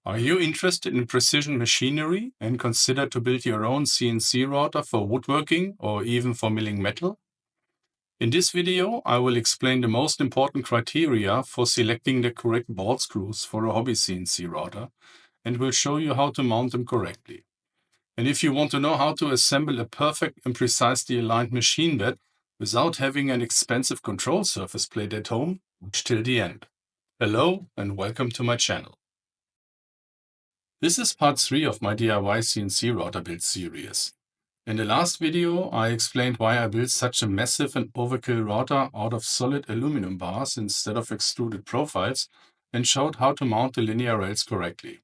Are you interested in precision machinery and consider to build your own CNC router for woodworking or even for milling metal? In this video, I will explain the most important criteria for selecting the correct bolt screws for a hobby CNC router and will show you how to mount them correctly. And if you want to know how to assemble a perfect and precisely aligned machine bed without having an expensive control surface plate at home, watch till the end. Hello and welcome to my channel. This is part 3 of my DIY CNC router build series. In the last video, I explained why I built such a massive and overkill router out of solid aluminum bars instead of extruded profiles and showed how to mount the linear rails correctly.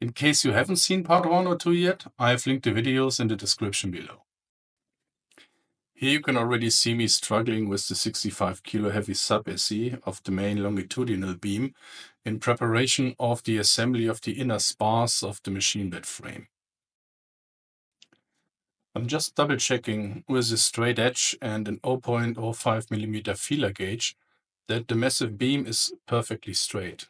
In case you haven't seen part 1 or 2 yet, I have linked the videos in the description below. Here you can already see me struggling with the 65 kilo heavy sub Assy of the main longitudinal beam in preparation of the assembly of the inner spars of the machine bed frame. I'm just double checking with a straight edge and an 0.05 mm feeler gauge that the massive beam is perfectly straight.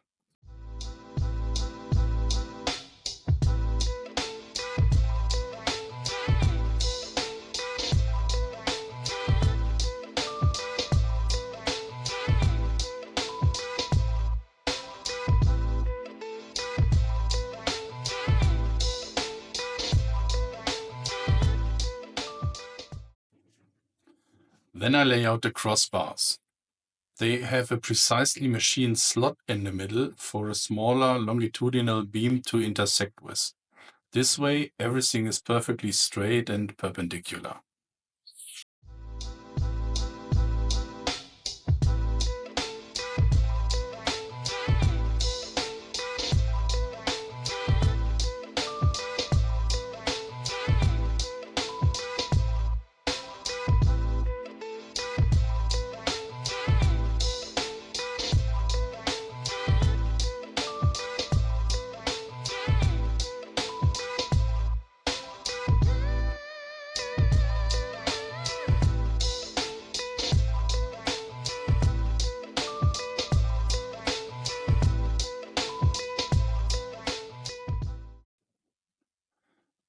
Then I lay out the crossbars. They have a precisely machined slot in the middle for a smaller longitudinal beam to intersect with. This way, everything is perfectly straight and perpendicular.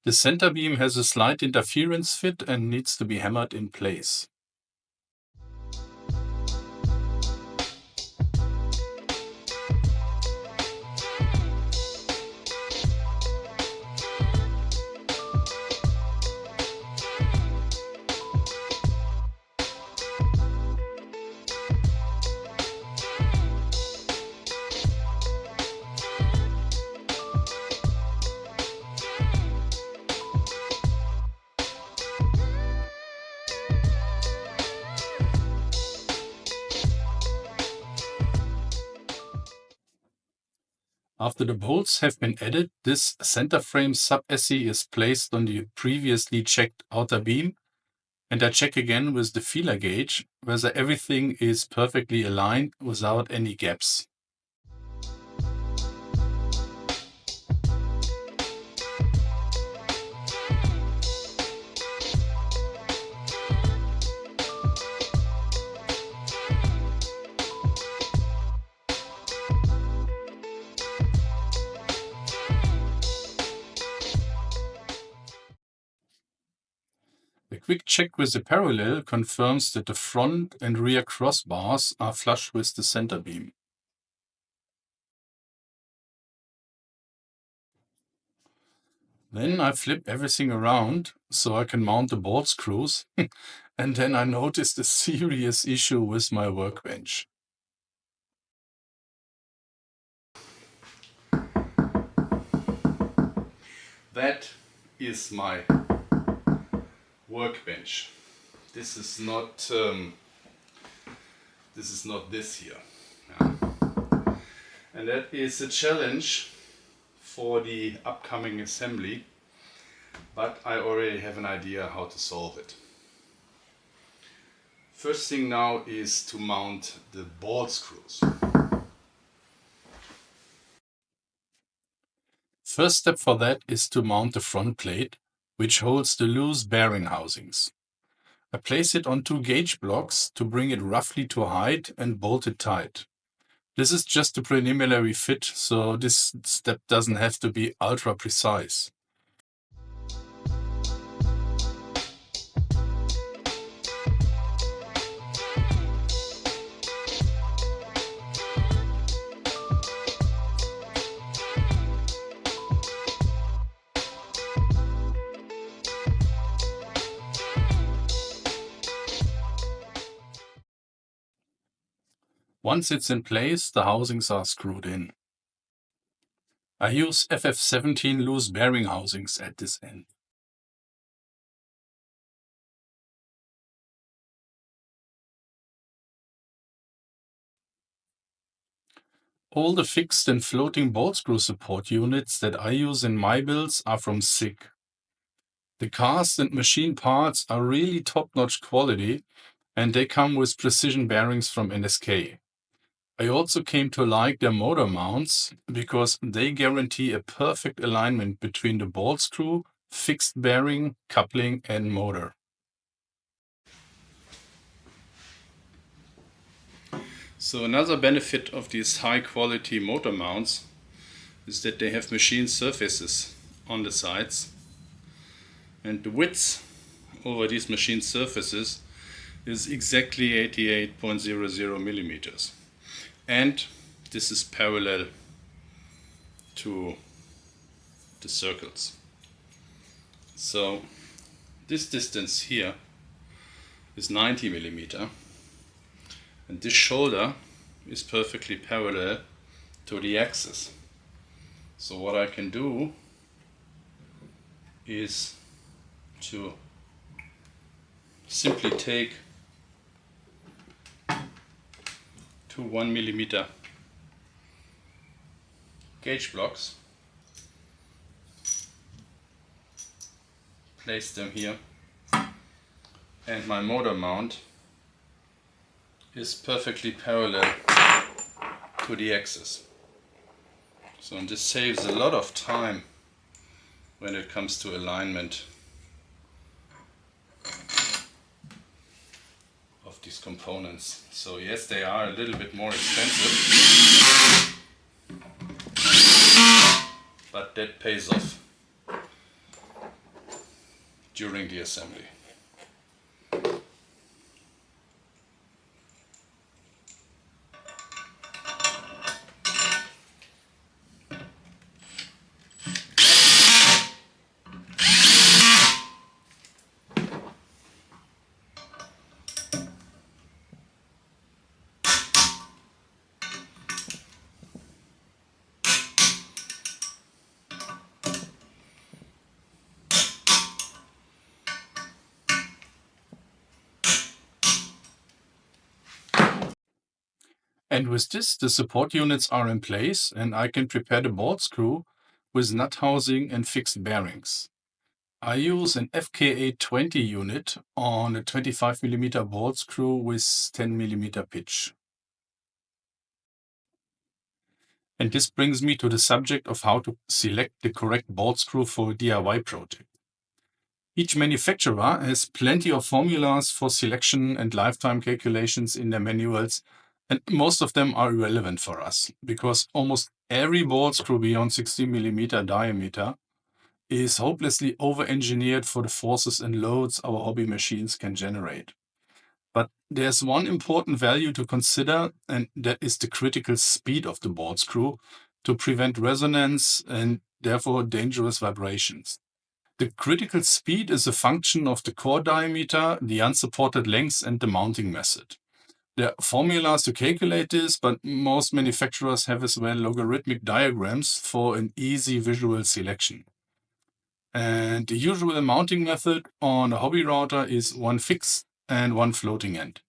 The center beam has a slight interference fit and needs to be hammered in place. After the bolts have been added, this center frame sub-Assy is placed on the previously checked outer beam, and I check again with the feeler gauge whether everything is perfectly aligned without any gaps. A quick check with the parallel confirms that the front and rear crossbars are flush with the center beam. Then I flip everything around so I can mount the bolt screws, and then I noticed a serious issue with my workbench. That is my workbench. This is not this here. Yeah. And that is a challenge for the upcoming assembly, but I already have an idea how to solve it. First thing now is to mount the bolt screws. First step for that is to mount the front plate, which holds the loose bearing housings. I place it on 2 gauge blocks to bring it roughly to height and bolt it tight. This is just a preliminary fit, so this step doesn't have to be ultra precise. Once it's in place, the housings are screwed in. I use FF17 loose bearing housings at this end. All the fixed and floating bolt screw support units that I use in my builds are from SIG. The cast and machine parts are really top-notch quality, and they come with precision bearings from NSK. I also came to like their motor mounts because they guarantee a perfect alignment between the bolt screw, fixed bearing, coupling, and motor. So another benefit of these high-quality motor mounts is that they have machined surfaces on the sides, and the width over these machined surfaces is exactly 88.00 millimeters. And this is parallel to the circles. So this distance here is 90 millimeter, and this shoulder is perfectly parallel to the axis. So what I can do is to simply take two 1 millimeter gauge blocks, place them here, and my motor mount is perfectly parallel to the axis. So this saves a lot of time when it comes to alignment of these components. So yes, they are a little bit more expensive, but that pays off during the assembly. And with this, the support units are in place, and I can prepare the bolt screw with nut housing and fixed bearings. I use an FK820 unit on a 25 millimeter bolt screw with 10 millimeter pitch. And this brings me to the subject of how to select the correct bolt screw for a DIY project. Each manufacturer has plenty of formulas for selection and lifetime calculations in their manuals, and most of them are irrelevant for us, because almost every bolt screw beyond 16 millimeter diameter is hopelessly over-engineered for the forces and loads our hobby machines can generate. But there's one important value to consider, and that is the critical speed of the bolt screw to prevent resonance and therefore dangerous vibrations. The critical speed is a function of the core diameter, the unsupported length, and the mounting method. There are formulas to calculate this, but most manufacturers have as well logarithmic diagrams for an easy visual selection. And the usual mounting method on a hobby router is one fixed and one floating end.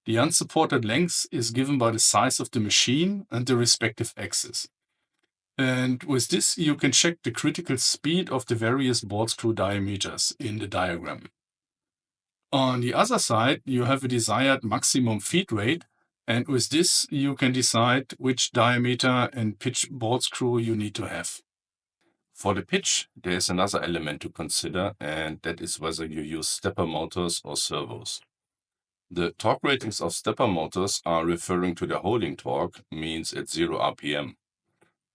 The unsupported length is given by the size of the machine and the respective axis. And with this, you can check the critical speed of the various bolt screw diameters in the diagram. On the other side, you have a desired maximum feed rate, and with this, you can decide which diameter and pitch bolt screw you need to have. For the pitch, there is another element to consider, and that is whether you use stepper motors or servos. The torque ratings of stepper motors are referring to their holding torque, means at 0 RPM.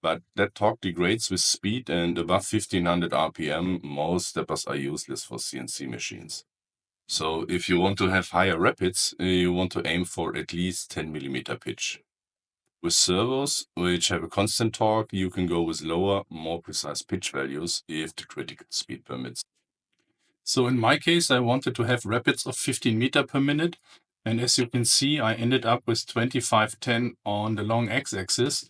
But that torque degrades with speed, and above 1500 RPM, most steppers are useless for CNC machines. So if you want to have higher rapids, you want to aim for at least 10 mm pitch. With servos, which have a constant torque, you can go with lower, more precise pitch values if the critical speed permits. So in my case, I wanted to have rapids of 15 meter per minute. And as you can see, I ended up with 2510 on the long x-axis,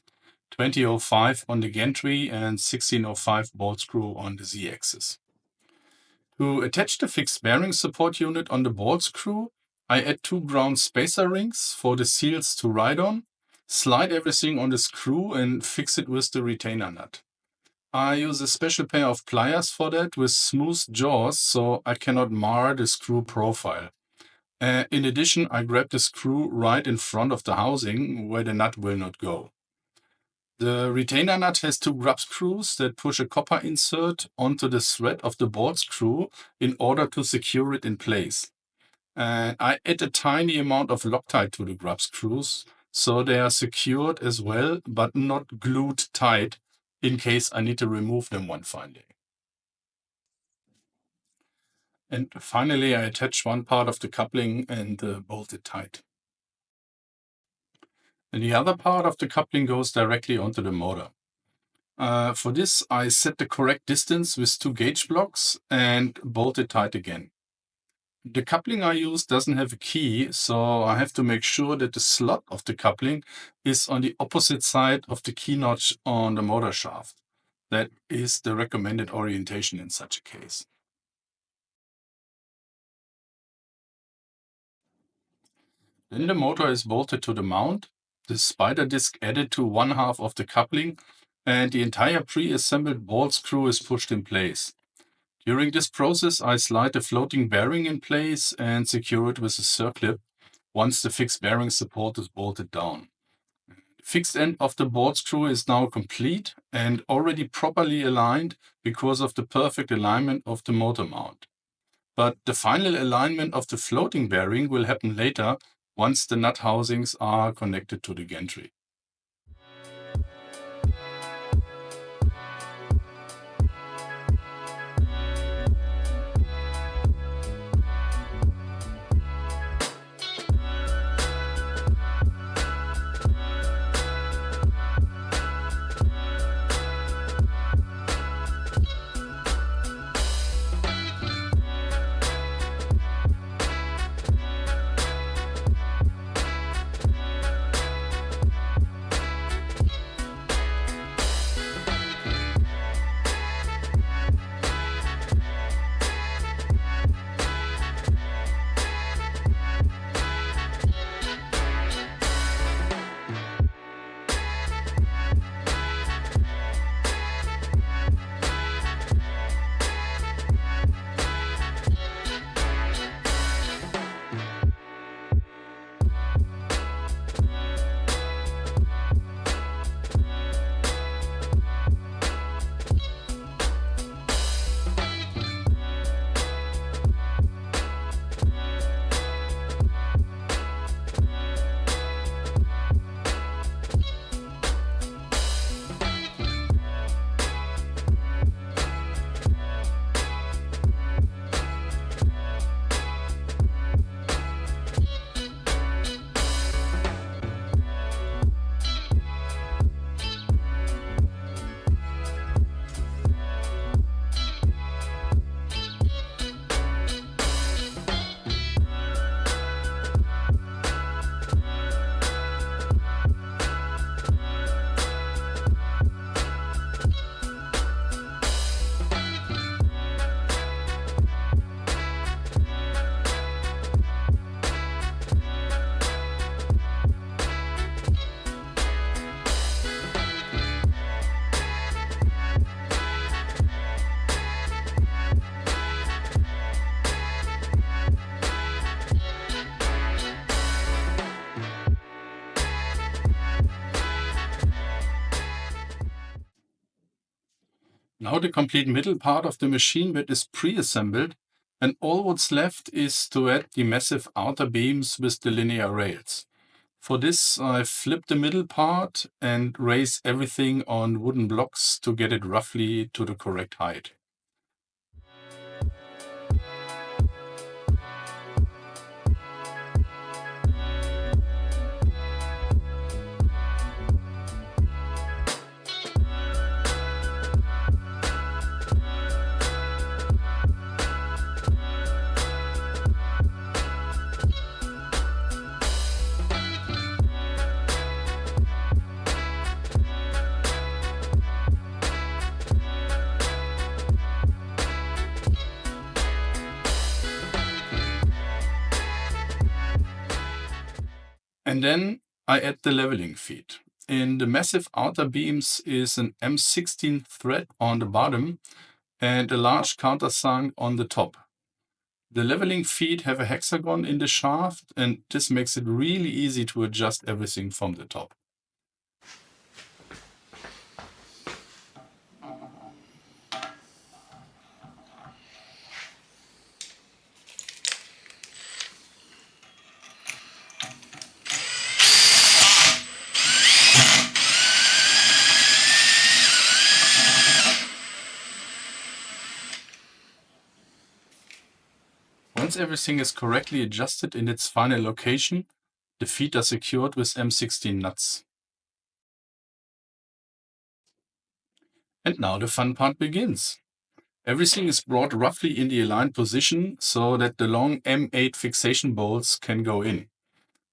2005 on the gantry, and 1605 bolt screw on the z-axis. To attach the fixed bearing support unit on the bolt screw, I add 2 ground spacer rings for the seals to ride on, slide everything on the screw and fix it with the retainer nut. I use a special pair of pliers for that with smooth jaws so I cannot mar the screw profile. In addition, I grab the screw right in front of the housing where the nut will not go. The retainer nut has 2 grub screws that push a copper insert onto the thread of the bolt screw in order to secure it in place. I add a tiny amount of Loctite to the grub screws so they are secured as well, but not glued tight in case I need to remove them one fine day. And finally, I attach one part of the coupling and bolt it tight. And the other part of the coupling goes directly onto the motor. For this, I set the correct distance with 2 gauge blocks and bolt it tight again. The coupling I use doesn't have a key, so I have to make sure that the slot of the coupling is on the opposite side of the key notch on the motor shaft. That is the recommended orientation in such a case. Then the motor is bolted to the mount, the spider disc added to one half of the coupling, and the entire pre-assembled bolt screw is pushed in place. During this process, I slide the floating bearing in place and secure it with a circlip once the fixed bearing support is bolted down. The fixed end of the bolt screw is now complete and already properly aligned because of the perfect alignment of the motor mount. But the final alignment of the floating bearing will happen later once the nut housings are connected to the gantry. Now the complete middle part of the machine bed is pre-assembled, And all what's left is to add the massive outer beams with the linear rails. For this, I flip the middle part and raise everything on wooden blocks to get it roughly to the correct height. And then I add the leveling feet. In the massive outer beams is an M16 thread on the bottom and a large countersunk on the top. The leveling feet have a hexagon in the shaft, and this makes it really easy to adjust everything from the top. Once everything is correctly adjusted in its final location, the feet are secured with M16 nuts. And now the fun part begins. Everything is brought roughly in the aligned position so that the long M8 fixation bolts can go in.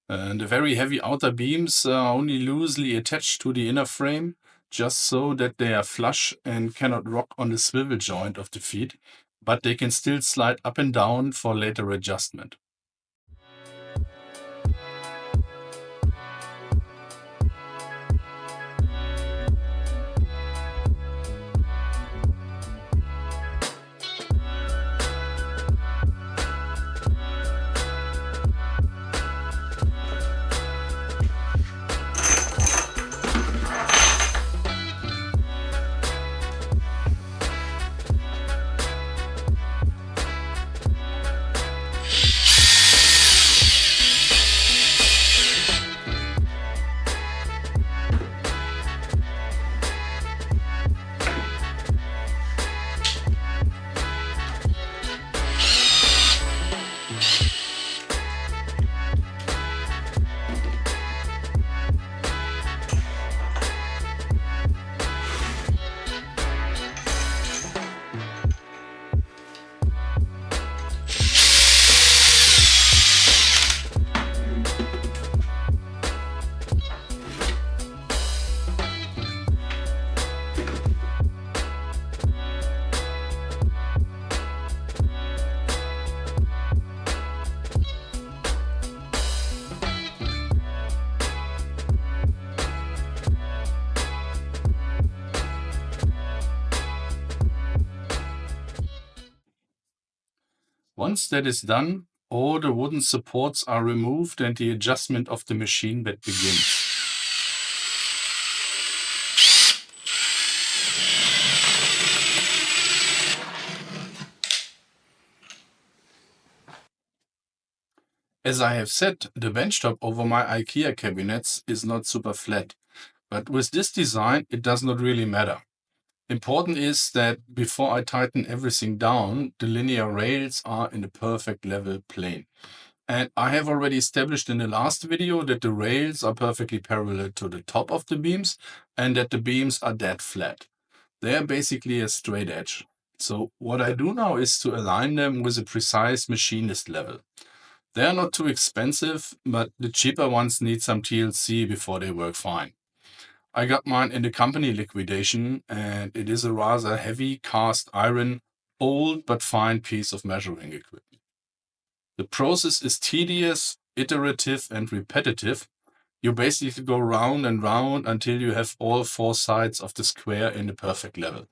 The very heavy outer beams are only loosely attached to the inner frame, just so that they are flush and cannot rock on the swivel joint of the feet, but they can still slide up and down for later adjustment. Once that is done, all the wooden supports are removed and the adjustment of the machine bed begins. As I have said, the benchtop over my IKEA cabinets is not super flat, but with this design it does not really matter. Important is that before I tighten everything down, the linear rails are in a perfect level plane. And I have already established in the last video that the rails are perfectly parallel to the top of the beams and that the beams are dead flat. They are basically a straight edge. So what I do now is to align them with a precise machinist level. They are not too expensive, but the cheaper ones need some TLC before they work fine. I got mine in the company liquidation, and it is a rather heavy cast iron, old but fine piece of measuring equipment. The process is tedious, iterative, and repetitive. You basically go round and round until you have all four sides of the square in the perfect level.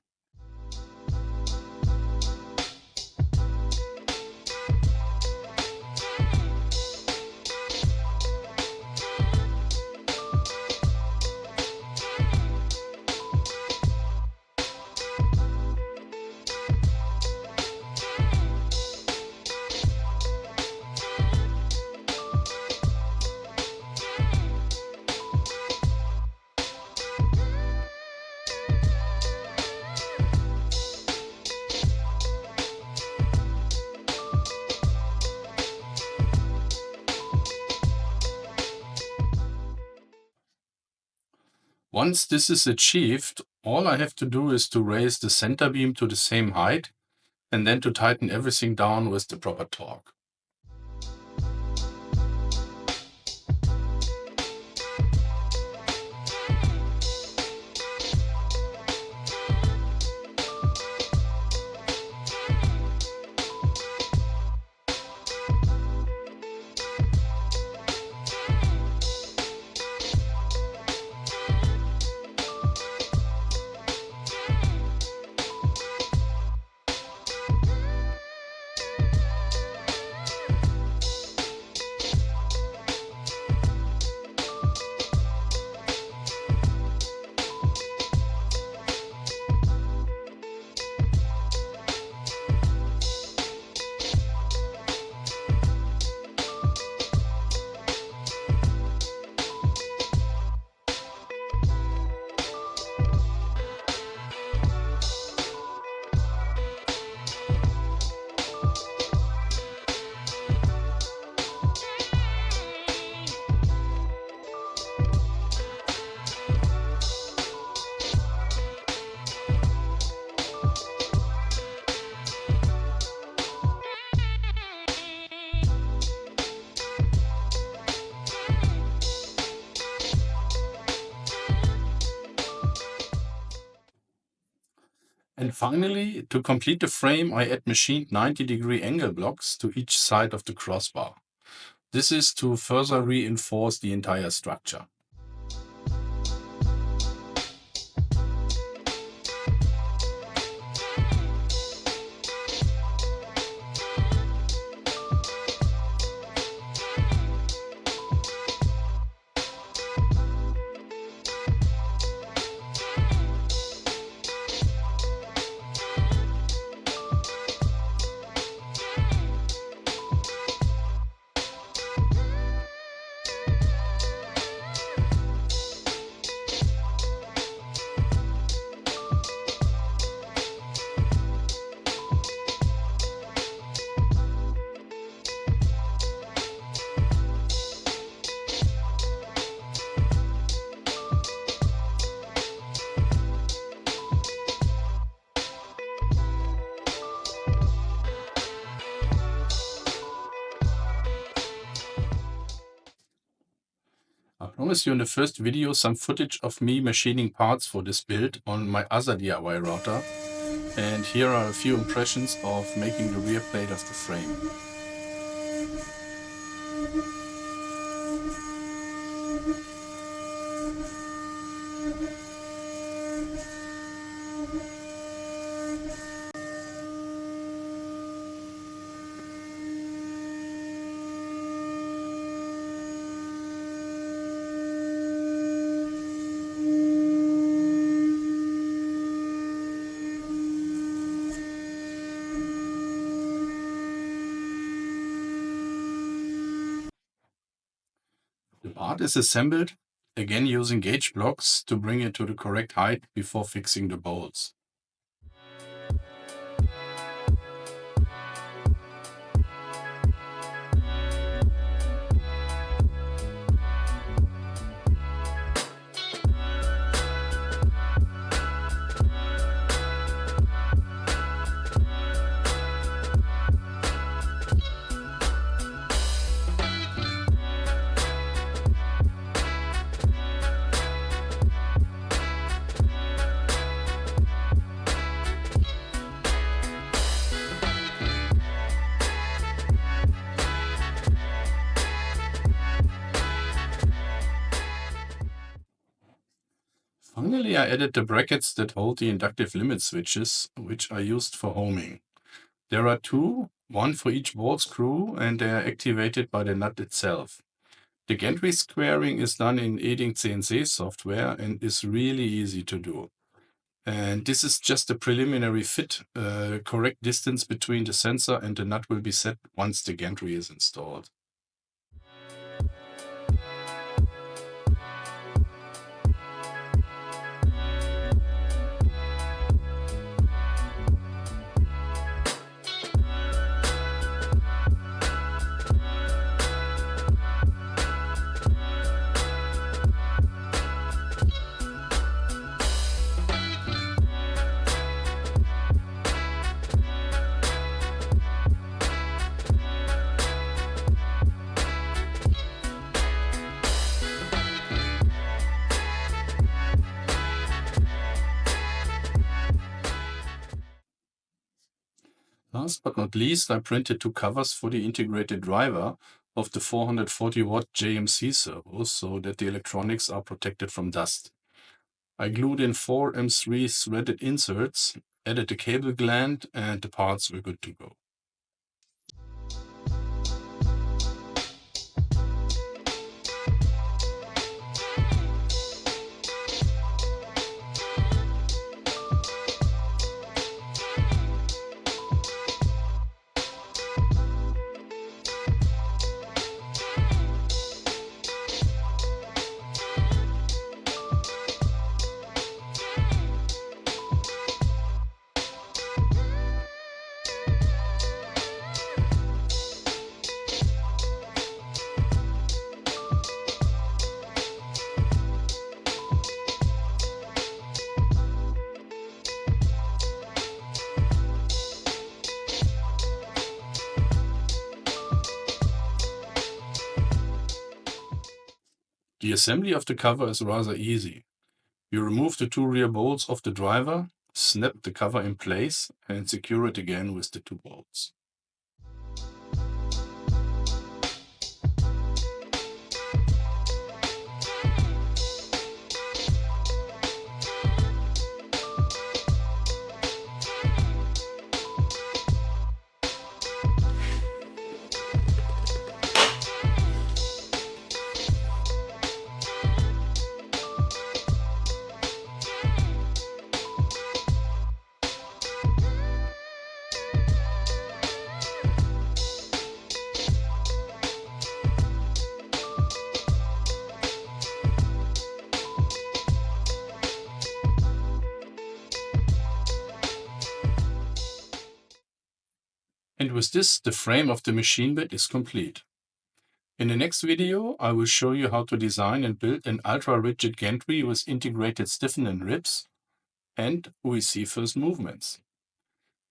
Once this is achieved, all I have to do is to raise the center beam to the same height and then to tighten everything down with the proper torque. And finally, to complete the frame, I add machined 90-degree angle blocks to each side of the crossbar. This is to further reinforce the entire structure. I promised you in the first video some footage of me machining parts for this build on my other DIY router, and here are a few impressions of making the rear plate of the frame. The part is assembled, again using gauge blocks to bring it to the correct height before fixing the bolts. Finally, I added the brackets that hold the inductive limit switches, which are used for homing. There are two, one for each ball screw, and they are activated by the nut itself. The gantry squaring is done in Eding CNC software and is really easy to do. And this is just a preliminary fit. Correct distance between the sensor and the nut will be set once the gantry is installed. Last but not least, I printed two covers for the integrated driver of the 440-watt JMC servos so that the electronics are protected from dust. I glued in 4 M3 threaded inserts, added a cable gland, and the parts were good to go. The assembly of the cover is rather easy. You remove the 2 rear bolts of the driver, snap the cover in place, and secure it again with the 2 bolts. And with this, the frame of the machine bed is complete. In the next video, I will show you how to design and build an ultra-rigid gantry with integrated stiffen and ribs, and we see first movements.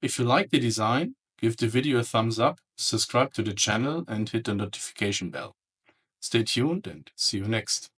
If you like the design, give the video a thumbs up, subscribe to the channel, and hit the notification bell. Stay tuned and see you next.